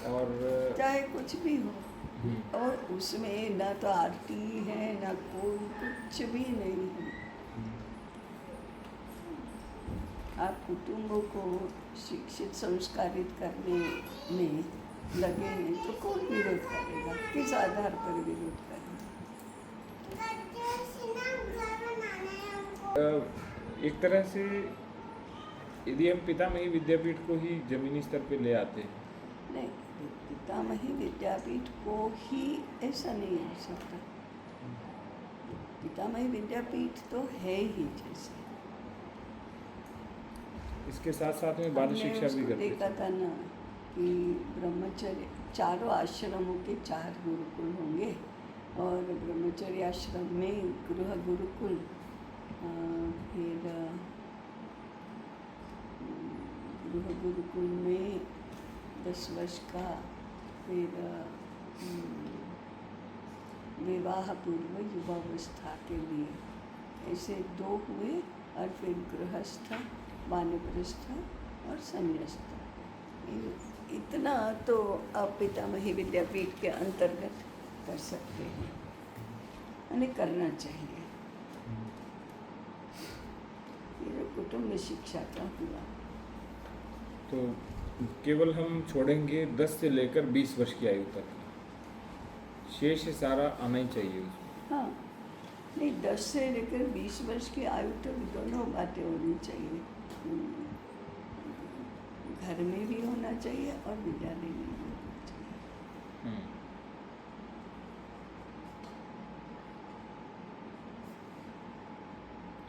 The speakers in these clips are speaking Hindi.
और चाहे कुछ भी हो, हम्म, और उसमें ना तो आरती है ना कोई कुछ भी नहीं है। आप कुटुंबों को शिक्षित संस्कारित करने में लगे हैं तो कौन विरोध करेगा, किस आधार पर विरोध करेगा? एक तरह से यदि हम पितामही विद्यापीठ को ही जमीनी स्तर पे ले आते हैं। नहीं, पितामही विद्यापीठ को ही ऐसा नहीं हो सकता। पितामही विद्यापीठ तो है ही जैसे। इसके साथ साथ में बाल हमने शिक्षा भी उसको करते देखा थे। था ना कि ब्रह्मचर्य, चारों आश्रमों के 4 गुरुकुल होंगे, और ब्रह्मचर्य आश्रम में गृह गुरुकुल, फिर गृह गुरुकुल में 10 वर्ष का, फिर विवाह पूर्व युवावस्था के लिए ऐसे 2 हुए, और फिर गृहस्थ, वानप्रस्थ और संन्यास्त। इतना तो आप पितामही विद्यापीठ के अंतर्गत कर सकते हैं, यानी करना चाहिए। ये कुटुंब शिक्षा का हुआ। तो केवल हम छोड़ेंगे 10 से लेकर 20 वर्ष की आयु तक, शेष सारा आना ही चाहिए उसमें। हाँ, नहीं, 10 से लेकर 20 वर्ष की आयु तक दोनों बातें होनी चाहिए। घर में भी होना चाहिए और विद्यालय में भी होना चाहिए।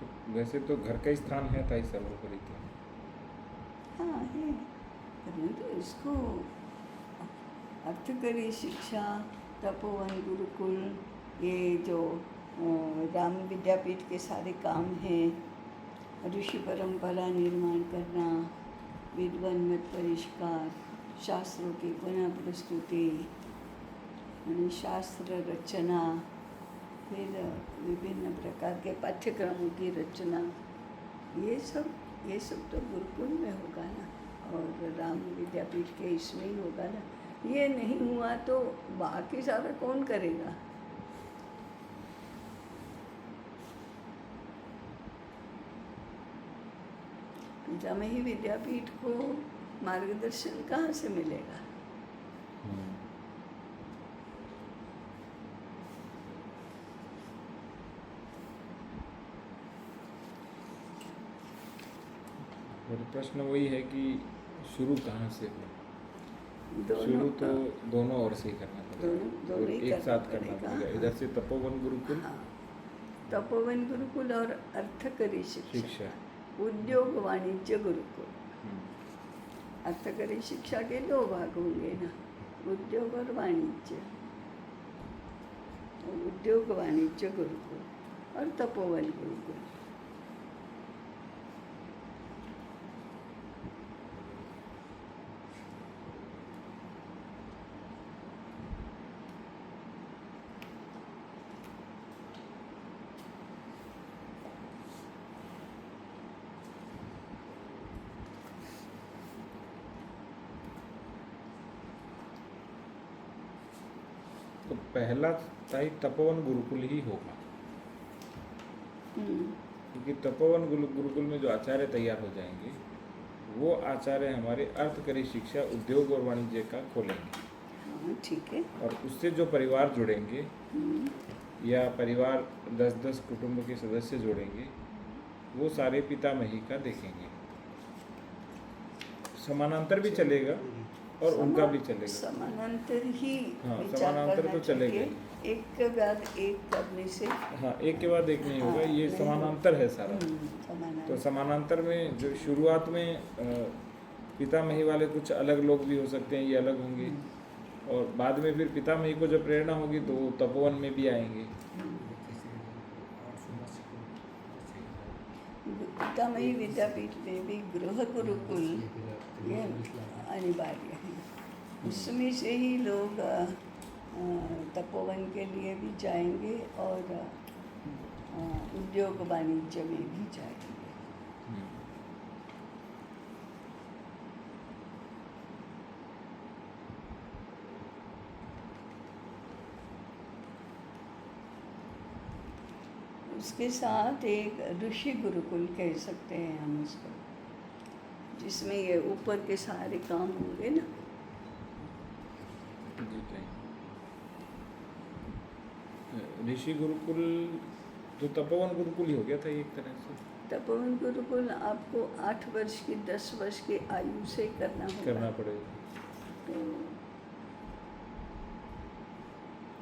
तो वैसे तो घर का ही स्थान है ताई सर्वोपरि तो। हाँ है, परंतु इसको अर्थकरी शिक्षा, तपोवन गुरुकुल, ये जो राम विद्यापीठ के सारे काम हैं, ऋषि परंपरा निर्माण करना, विद्वान मत परिष्कार, शास्त्रों की पुनः प्रस्तुति, यानी शास्त्र रचना, फिर विभिन्न प्रकार के पाठ्यक्रमों की रचना, ये सब तो गुरुकुल में होगा ना, और राम विद्यापीठ के इसमें ही होगा ना। ये नहीं हुआ तो बाकी सारा कौन करेगा? पितामही विद्यापीठ को मार्गदर्शन कहाँ से मिलेगा? और प्रश्न वही है कि शुरू कहाँ से हो। शुरू तो दोनों ओर से ही करना पड़ेगा, और एक साथ करना पड़ेगा। इधर से तपोवन गुरुकुल, हाँ, तपोवन गुरुकुल और अर्थकरी शिक्षा, उद्योग वाणिज्य गुरुकुल। अर्थकरी शिक्षा के 2 भाग होंगे ना, उद्योग और वाणिज्य। उद्योग वाणिज्य गुरुकुल और तपोवन गुरुकुल। तो पहला ताई तपोवन गुरुकुल ही होगा, क्योंकि तपोवन गुरुकुल में जो आचार्य तैयार हो जाएंगे वो आचार्य हमारे अर्थकरी शिक्षा, उद्योग और वाणिज्य का खोलेंगे। हाँ, ठीक है। और उससे जो परिवार जुड़ेंगे या परिवार 10-10 कुटुंब के सदस्य जोड़ेंगे, वो सारे पितामही का देखेंगे। समानांतर भी चलेगा और उनका भी चलेगा। समानांतर ही हाँ, विचार समानांतर करना तो चलेगा चाहिए। ही। एक के बाद एक करने से, हाँ, एक के बाद एक नहीं होगा, ये नहीं समानांतर है सारा। समानांतर। तो समानांतर में जो शुरुआत में पितामही वाले कुछ अलग लोग भी हो सकते हैं, ये अलग होंगे, और बाद में फिर पितामही को जब प्रेरणा होगी तो वो तपोवन में भी आएंगे। पितामही विद्यापीठ में भी गृह गुरुकुल ये अनिवार्य है। उसमें से ही लोग तपोवन के लिए भी जाएंगे और उद्योग वाणिज्य में भी जाएंगे। उसके साथ एक ऋषि गुरुकुल कह सकते हैं हम उसको, जिसमें ये ऊपर के सारे काम होंगे ना। जी ताई। ऋषि गुरुकुल तो तपोवन गुरुकुल ही हो गया था एक तरह से। तपोवन गुरुकुल आपको 8 वर्ष की 10 वर्ष की आयु से करना पड़ेगा। तो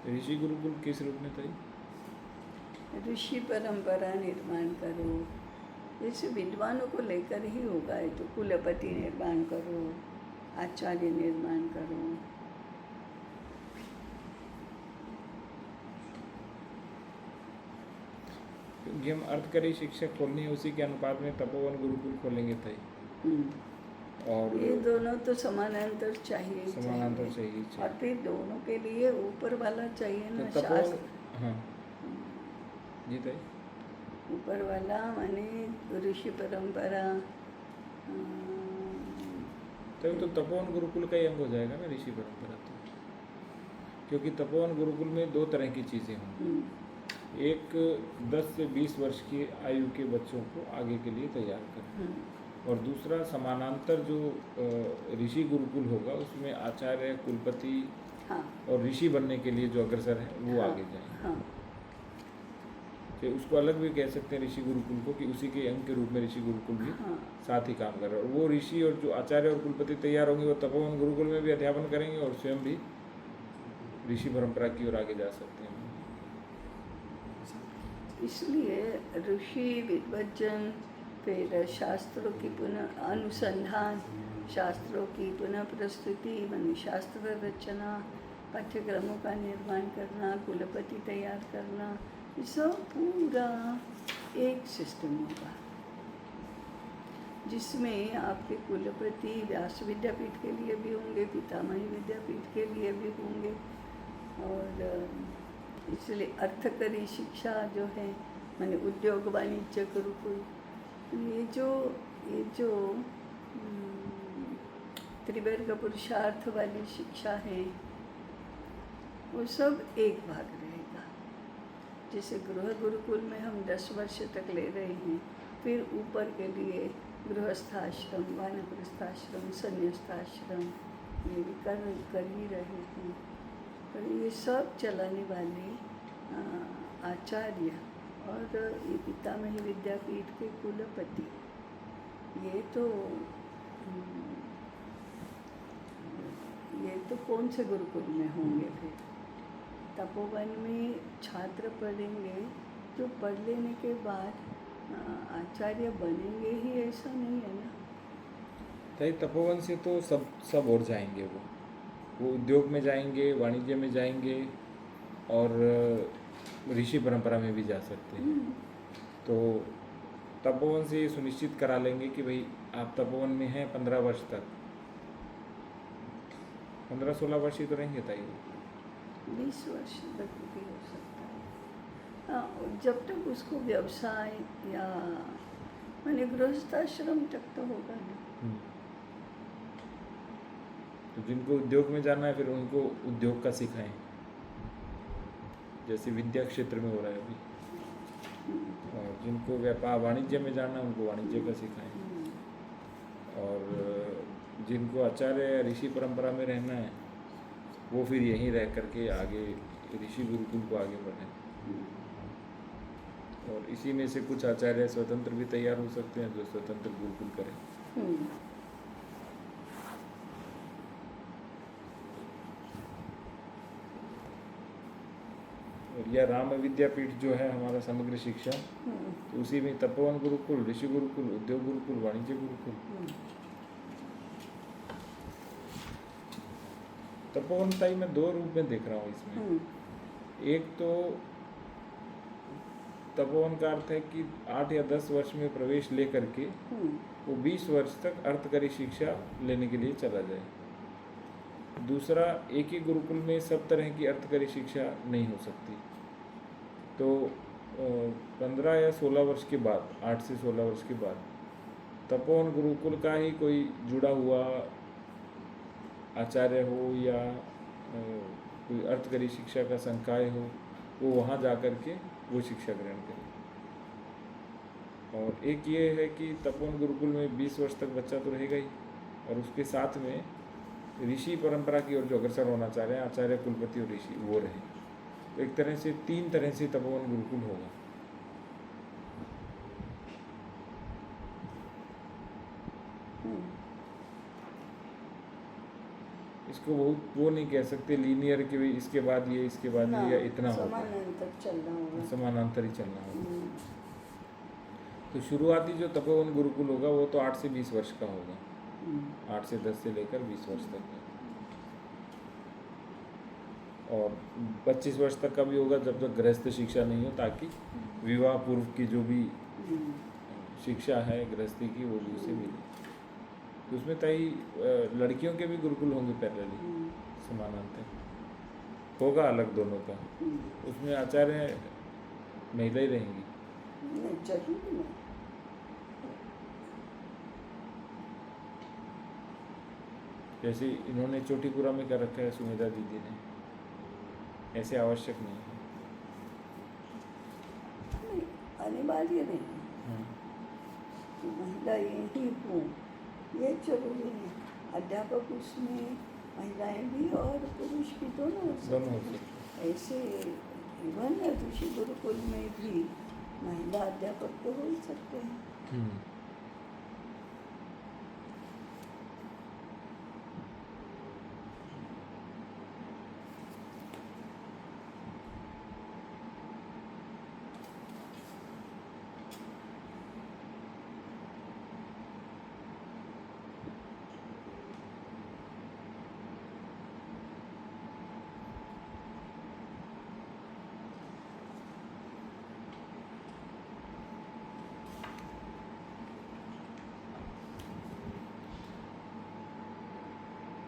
ऋषि गुरुकुल किस रूप में था? ऋषि परंपरा निर्माण करो, जैसे विद्वानों को लेकर ही होगा। ये तो कुलपति निर्माण करो, आचार्य निर्माण करो। क्योंकि हम अर्थकारी शिक्षा खोलनी है, उसी के अनुपात में तपोवन गुरुकुल खोलेंगे ताई। और ये दोनों तो समानांतर चाहिए। चाहिए। और फिर दोनों के लिए ऊपर वाला चाहिए ना, तो शास्त्र। हाँ जी ताई। ऊपर वाला माने ऋषि परंपरा। तो तपोवन गुरुकुल का ही अंग हो जाएगा ना ऋषि परंपरा तो, क्योंकि तपोवन गुरुकुल में 2 तरह की चीज़ें होंगी। एक 10 से 20 वर्ष की आयु के बच्चों को आगे के लिए तैयार करना, और दूसरा समानांतर जो ऋषि गुरुकुल होगा उसमें आचार्य, कुलपति और ऋषि बनने के लिए जो अग्रसर है वो आगे जाए। तो उसको अलग भी कह सकते हैं ऋषि गुरुकुल को, कि उसी के अंग के रूप में ऋषि गुरुकुल भी साथ ही काम कर रहा है। और वो ऋषि और जो आचार्य और कुलपति तैयार होंगे वो तपोवन गुरुकुल में भी अध्यापन करेंगे और स्वयं भी ऋषि परंपरा की ओर आगे जा सकते हैं। इसलिए ऋषि विद्वज्जन, फिर शास्त्रों की पुनः अनुसंधान, शास्त्रों की पुनः प्रस्तुति, माने शास्त्र रचना, पाठ्यक्रमों का निर्माण करना, कुलपति तैयार करना, ये सब पूरा एक सिस्टम होगा, जिसमें आपके कुलपति व्यास विद्यापीठ के लिए भी होंगे, पितामही विद्यापीठ के लिए भी होंगे। और इसलिए अर्थकरी शिक्षा जो है, माने उद्योग वाणिज्य गुरुकुल, ये जो त्रिवर्ग पुरुषार्थ वाली शिक्षा है वो सब एक भाग रहेगा। जैसे गृह गुरुकुल में हम 10 वर्ष तक ले रहे हैं, फिर ऊपर के लिए गृहस्थाश्रम, वानप्रस्थाश्रम, संन्यास्ताश्रम ये भी कर ही रहे हैं। और ये सब चलाने वाले आचार्य और ये पितामही विद्यापीठ के कुलपति, ये तो कौन से गुरुकुल में होंगे? फिर तपोवन में छात्र पढ़ेंगे, जो पढ़ लेने के बाद आचार्य बनेंगे ही, ऐसा नहीं है ना। ताई तपोवन से तो सब और जाएंगे, वो उद्योग में जाएंगे, वाणिज्य में जाएंगे और ऋषि परंपरा में भी जा सकते हैं। तो तपोवन से ये सुनिश्चित करा लेंगे कि भाई आप तपोवन में हैं 15 वर्ष तक, 15-16 वर्ष ही तो रहेंगे ताई। 20 वर्ष तक भी हो सकता है। जब तक उसको व्यवसाय या माने गृहस्थाश्रम तक तो होगा ना। तो जिनको उद्योग में जाना है फिर उनको उद्योग का सिखाएं, जैसे विद्या क्षेत्र में हो रहा है अभी। और जिनको व्यापार वाणिज्य में जाना है उनको वाणिज्य का सिखाएं, और जिनको आचार्य या ऋषि परंपरा में रहना है वो फिर यहीं रह करके आगे ऋषि गुरुकुल को आगे बढ़ें। और इसी में से कुछ आचार्य स्वतंत्र भी तैयार हो सकते हैं जो स्वतंत्र गुरुकुल करें। और या राम विद्यापीठ जो है हमारा समग्र शिक्षा, तो उसी में तपोवन गुरुकुल, ऋषि गुरुकुल, उद्योग गुरुकुल, वाणिज्य गुरुकुल। तपोवनता ही मैं 2 रूप में देख रहा हूँ इसमें। एक तो तपोवन का अर्थ है कि 8 या 10 वर्ष में प्रवेश ले करके वो 20 वर्ष तक अर्थकारी शिक्षा लेने के लिए चला जाए। दूसरा, एक ही गुरुकुल में सब तरह की अर्थकारी शिक्षा नहीं हो सकती, तो 15 या 16 वर्ष के बाद, 8 से 16 वर्ष के बाद तपोवन गुरुकुल का ही कोई जुड़ा हुआ आचार्य हो या कोई अर्थकारी शिक्षा का संकाय हो, वो वहाँ जा कर के वो शिक्षा ग्रहण करे। और एक ये है कि तपोवन गुरुकुल में 20 वर्ष तक बच्चा तो रहेगा ही, और उसके साथ में ऋषि परंपरा की ओर जो अग्रसर होना चाह रहे हैं, आचार्य, कुलपति और ऋषि, वो रहे। तो एक तरह से 3 तरह से तपोवन गुरुकुल होगा। इसको बहुत वो नहीं कह सकते लीनियर कि भाई इसके बाद ये, इसके बाद ये, या इतना होगा, समानांतर चलना होगा। समानांतर ही चलना होगा। तो शुरुआती जो तपोवन गुरुकुल होगा वो तो 8 से 20 वर्ष का होगा, 8 से 10 से लेकर 20 वर्ष तक का। और 25 वर्ष तक का भी होगा जब तक गृहस्थ शिक्षा नहीं हो, ताकि विवाह पूर्व की जो भी शिक्षा है गृहस्थी की वो भी उसे मिले। तो उसमें ताई लड़कियों के भी गुरुकुल होंगे पैरेलली, समानांतर होगा, अलग दोनों का। उसमें आचार्य महिला ही रहेंगी। नहीं, जरूरी नहीं। जैसे इन्होंने चोटीपुरा में कर रखा है सुमेधा दीदी ने, ऐसे आवश्यक नहीं है। नहीं, अनिवार्य नहीं है कि महिला यही हो, ये जरूरी नहीं। अध्यापक उसमें महिलाएं भी और पुरुष भी दोनों हो सकते हैं। ऐसे इवन ऋषि गुरुकुल में भी महिला अध्यापक तो हो ही सकते हैं।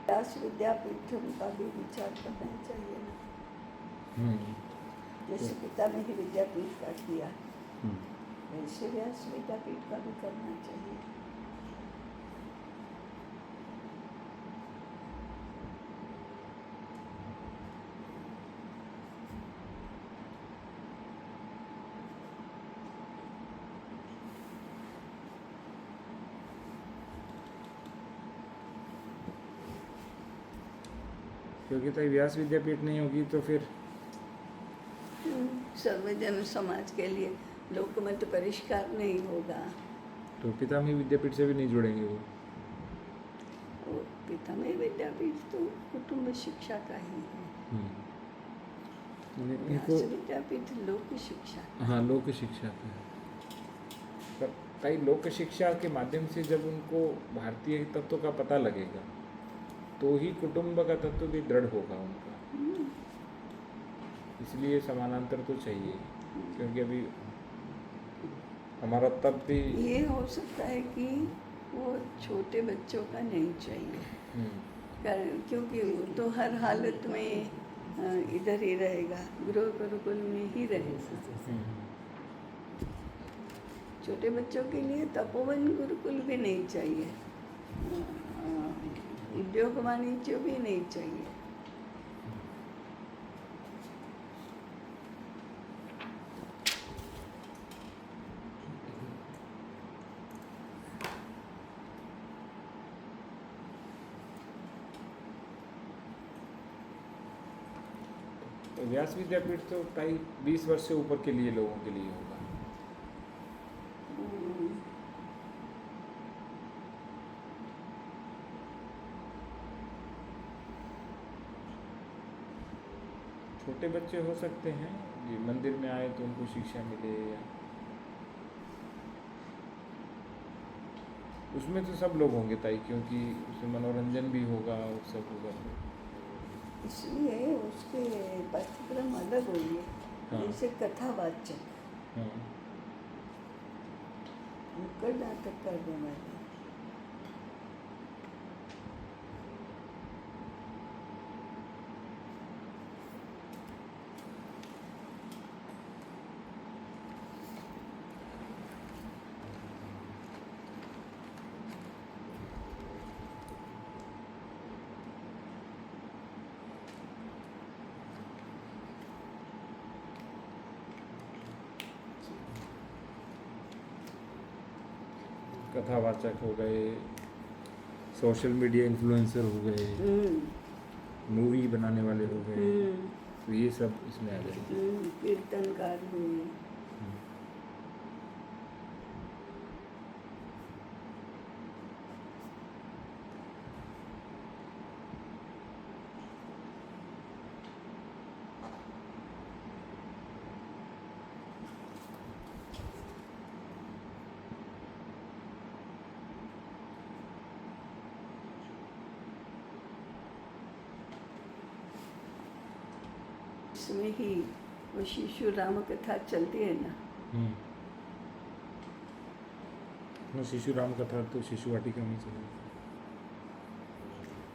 व्यास विद्यापीठ का भी विचार करना चाहिए ना। जैसे पिता में ही विद्यापीठ का किया, वैसे व्यास विद्यापीठ का भी करना चाहिए। क्योंकि तो व्यास विद्यापीठ नहीं होगी तो फिर सर्वजन समाज के लिए लोकमत परिष्कार नहीं होगा। तो पिता में विद्यापीठ से भी नहीं जुड़ेंगे वो। और पिता में विद्यापीठ तो कुटुंब शिक्षा का ही है। इनको व्यास विद्यापीठ लोक शिक्षा। हाँ, लोक शिक्षा का है। पर कई लोक शिक्षा के माध्यम से जब उनको भारतीय तत्व का पता लगेगा तो ही कुटुंब का तत्व भी दृढ़ होगा उनका। इसलिए समानांतर तो चाहिए, क्योंकि अभी हमारा तब भी ये हो सकता है कि वो छोटे बच्चों का नहीं चाहिए, क्योंकि वो तो हर हालत में इधर ही रहेगा, गृह गुरुकुल में ही रहेगा। छोटे बच्चों के लिए तपोवन गुरुकुल भी नहीं चाहिए, उद्योग वाणिज्य भी नहीं चाहिए। तो व्यास विद्यापीठ तो कई 20 वर्ष से ऊपर के लिए लोगों के लिए होगा। छोटे बच्चे हो सकते हैं जी, मंदिर में आए तो उनको शिक्षा मिले, या उसमें तो सब लोग होंगे ताई, क्योंकि उसमें मनोरंजन भी होगा और सब होगा। इसलिए उसके पाठ्यक्रम अलग होंगे। जैसे कथावाचक, नुक्कड़ नाटक करने वाले, कथावाचक हो गए, सोशल मीडिया इन्फ्लुएंसर हो गए, मूवी बनाने वाले हो गए, तो ये सब इसमें आ जाएंगे। कीर्तनकार हुए। इसमें ही वो शिशु राम कथा चलती है ना। शिशु राम कथा तो शिशु वाटिका में चलेगी।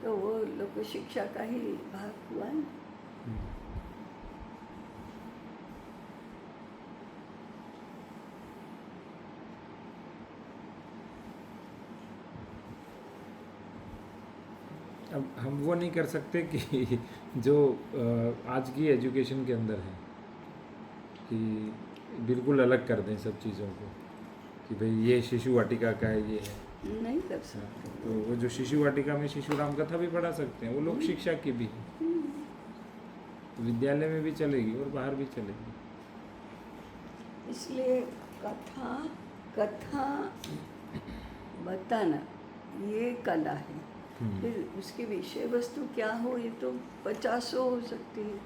तो वो लोक शिक्षा का ही भाग हुआ ना। अब हम वो नहीं कर सकते कि जो आज की एजुकेशन के अंदर है कि बिल्कुल अलग कर दें सब चीज़ों को कि भाई ये शिशु वाटिका का है, ये है। नहीं कर सकते। तो वो जो शिशु वाटिका में शिशु राम कथा भी पढ़ा सकते हैं, वो लोक शिक्षा की भी है। तो विद्यालय में भी चलेगी और बाहर भी चलेगी। इसलिए कथा बताना ये कला है। फिर उसकी विषय वस्तु क्या हो, ये तो 50 हो सकती है।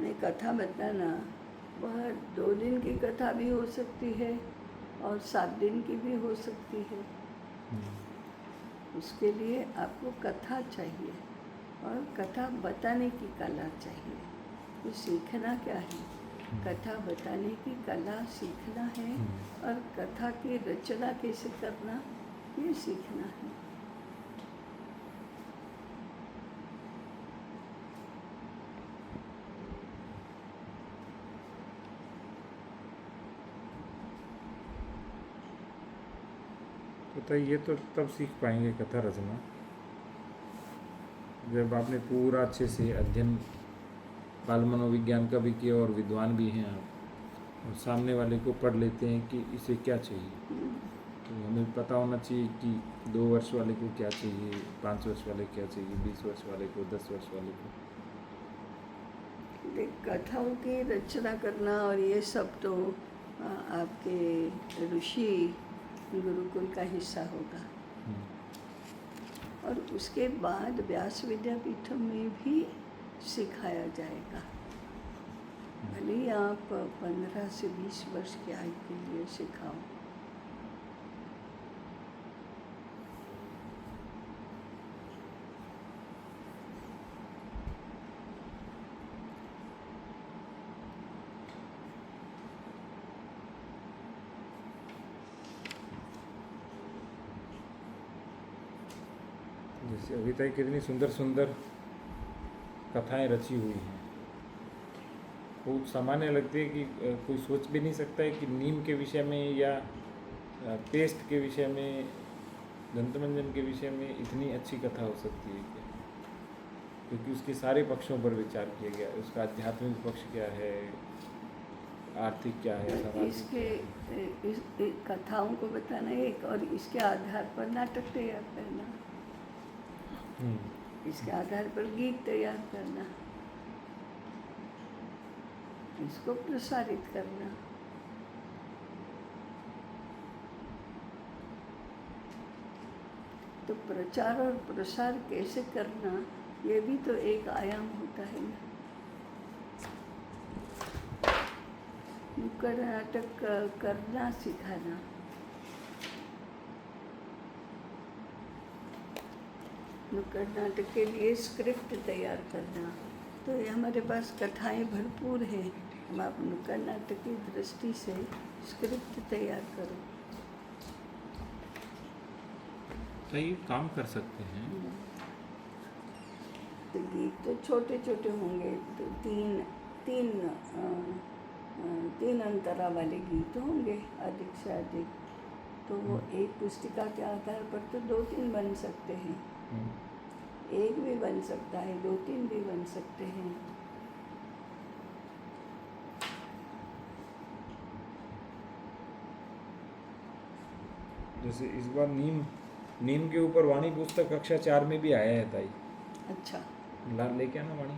नहीं, कथा बताना वह 2 दिन की कथा भी हो सकती है और 7 दिन की भी हो सकती है। उसके लिए आपको कथा चाहिए और कथा बताने की कला चाहिए। तो सीखना क्या है? कथा बताने की कला सीखना है और कथा की रचना कैसे करना ये सीखना है। तो ये तो तब सीख पाएंगे कथा रचना जब आपने पूरा अच्छे से अध्ययन बाल मनोविज्ञान का भी किया और विद्वान भी हैं आप, और सामने वाले को पढ़ लेते हैं कि इसे क्या चाहिए। तो हमें पता होना चाहिए कि 2 वर्ष वाले को क्या चाहिए, 5 वर्ष वाले क्या चाहिए, 20 वर्ष वाले को, 10 वर्ष वाले को। कथाओं की रचना करना और ये सब तो आपके ऋषि गुरुकुल का हिस्सा होगा। और उसके बाद व्यास विद्यापीठ में भी सिखाया जाएगा। भले ही आप 15 से 20 वर्ष की आयु के लिए सिखाओ। जैसे अभी तक कितनी सुंदर सुंदर कथाएं रची हुई हैं, खूब सामान्य लगती है कि कोई सोच भी नहीं सकता है कि नीम के विषय में या पेस्ट के विषय में, दंतमंजन के विषय में इतनी अच्छी कथा हो सकती है क्या? क्योंकि उसके सारे पक्षों पर विचार किया गया। उसका आध्यात्मिक पक्ष क्या है, आर्थिक क्या है, सामाजिक। इसके कथाओं को बताना एक, और इसके आधार पर नाटक तैयार करना, इसके आधार पर गीत तैयार करना, इसको प्रसारित करना। तो प्रचार और प्रसार कैसे करना, ये भी तो एक आयाम होता है ना। नुक्कड़ नाटक करना सिखाना, नुक्कड़ नाटक के लिए स्क्रिप्ट तैयार करना। तो ये हमारे पास कथाएं भरपूर हैं। हम आप नुक्कड़ नाटक की दृष्टि से स्क्रिप्ट तैयार करो। सही काम कर सकते हैं। तो गीत तो छोटे छोटे होंगे, तो तीन अंतरा वाले गीत होंगे अधिक से अधिक। तो वो एक पुस्तिका के आधार पर तो 2-3 बन सकते हैं। एक भी बन सकता है, 2-3 भी बन सकते हैं। जैसे इस बार नीम के ऊपर वाणी पुस्तक कक्षा 4 में भी आया है ताई। अच्छा, ला लेके आना वाणी।